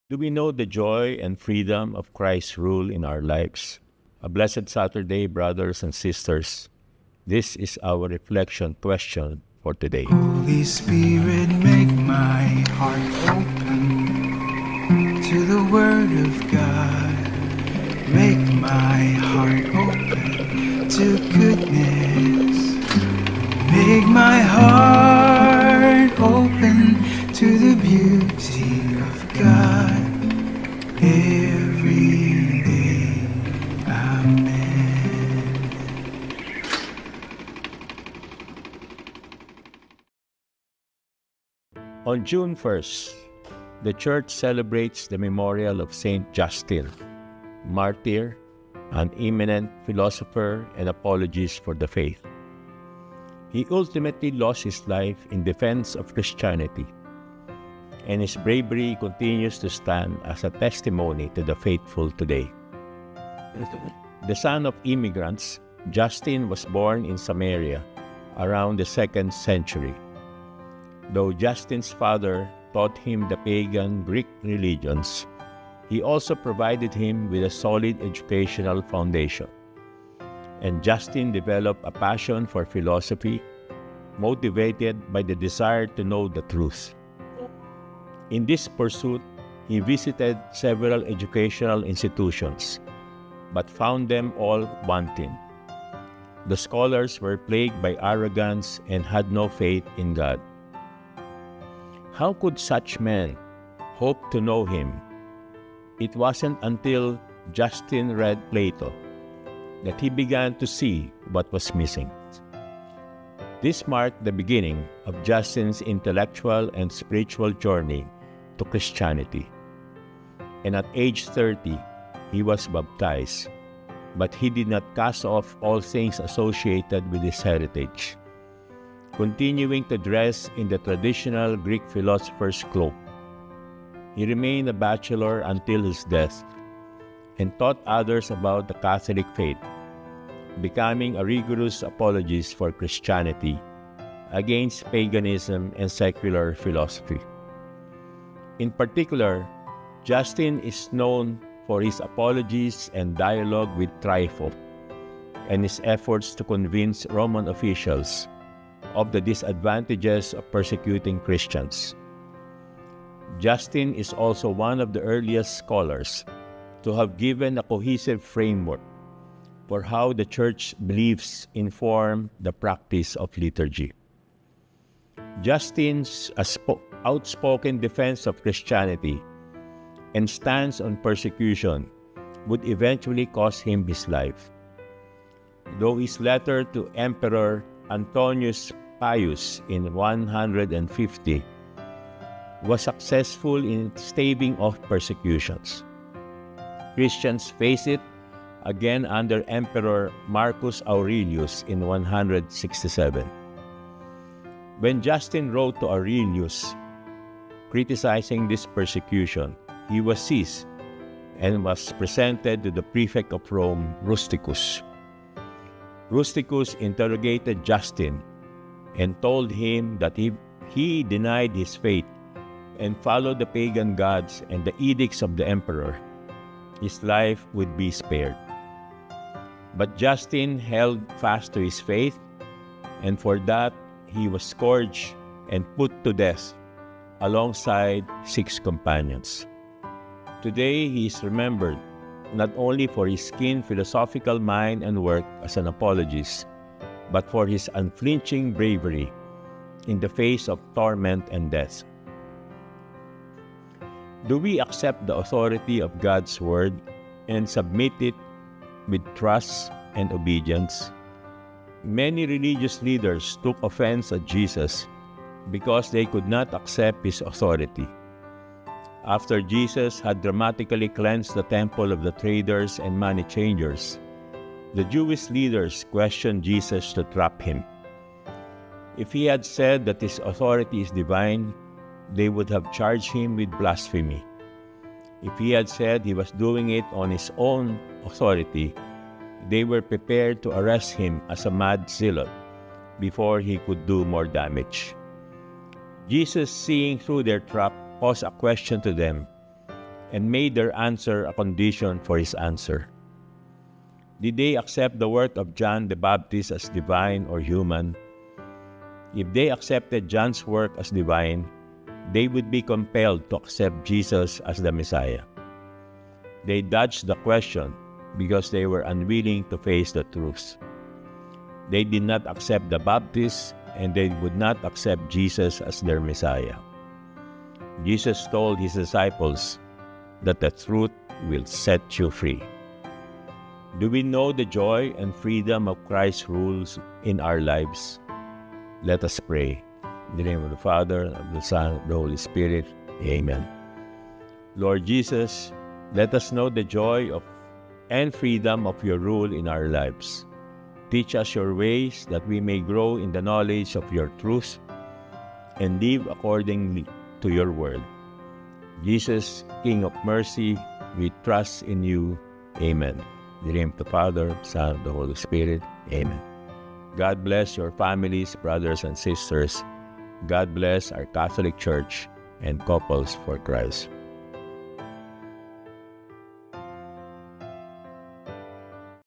Do we know the joy and freedom of Christ's rule in our lives? A blessed Saturday, brothers and sisters. This is our reflection question for today. Holy Spirit, make my heart open to the Word of God. Make my heart open to goodness. Make my heart open to the beauty of God every day. Amen. On June 1st, the Church celebrates the memorial of Saint Justin, martyr, an eminent philosopher and apologist for the faith. He ultimately lost his life in defense of Christianity, and his bravery continues to stand as a testimony to the faithful today. The son of immigrants, Justin was born in Samaria around the 2nd century. Though Justin's father taught him the pagan Greek religions, he also provided him with a solid educational foundation. And Justin developed a passion for philosophy, motivated by the desire to know the truth. In this pursuit, he visited several educational institutions, but found them all wanting. The scholars were plagued by arrogance and had no faith in God. How could such men hope to know him? It wasn't until Justin read Plato that he began to see what was missing. This marked the beginning of Justin's intellectual and spiritual journey to Christianity. And at age 30, he was baptized, but he did not cast off all things associated with his heritage, continuing to dress in the traditional Greek philosopher's cloak. He remained a bachelor until his death and taught others about the Catholic faith, becoming a rigorous apologist for Christianity against paganism and secular philosophy. In particular, Justin is known for his apologies and dialogue with Trypho, and his efforts to convince Roman officials of the disadvantages of persecuting Christians. Justin is also one of the earliest scholars to have given a cohesive framework for how the Church beliefs inform the practice of liturgy. Justin's outspoken defense of Christianity and stance on persecution would eventually cost him his life. Though his letter to Emperor Antonius Pius in 150 was successful in staving off persecutions, Christians faced it again under Emperor Marcus Aurelius in 167. When Justin wrote to Aurelius criticizing this persecution, he was seized and was presented to the prefect of Rome, Rusticus. Rusticus interrogated Justin and told him that if he denied his faith and followed the pagan gods and the edicts of the emperor, his life would be spared. But Justin held fast to his faith, and for that he was scourged and put to death alongside 6 companions. Today he is remembered not only for his keen philosophical mind and work as an apologist, but for his unflinching bravery in the face of torment and death. Do we accept the authority of God's Word and submit it with trust and obedience? Many religious leaders took offense at Jesus because they could not accept his authority. After Jesus had dramatically cleansed the temple of the traders and money changers, the Jewish leaders questioned Jesus to trap him. If he had said that his authority is divine, they would have charged him with blasphemy. If he had said he was doing it on his own authority, they were prepared to arrest him as a mad zealot before he could do more damage. Jesus, seeing through their trap, posed a question to them: and made their answer a condition for his answer. Did they accept the work of John the Baptist as divine or human? If they accepted John's work as divine, they would be compelled to accept Jesus as the Messiah. They dodged the question because they were unwilling to face the truth. They did not accept the Baptist, and they would not accept Jesus as their Messiah. Jesus told his disciples that the truth will set you free. Do we know the joy and freedom of Christ's rules in our lives? Let us pray. In the name of the Father, of the Son, of the Holy Spirit. Amen. Lord Jesus, let us know the joy of and freedom of your rule in our lives. Teach us your ways that we may grow in the knowledge of your truth and live accordingly to your word. Jesus, King of mercy, we trust in you. Amen. In the name of the Father, Son, of the Holy Spirit. Amen. God bless your families, brothers and sisters. God bless our Catholic Church and Couples for Christ.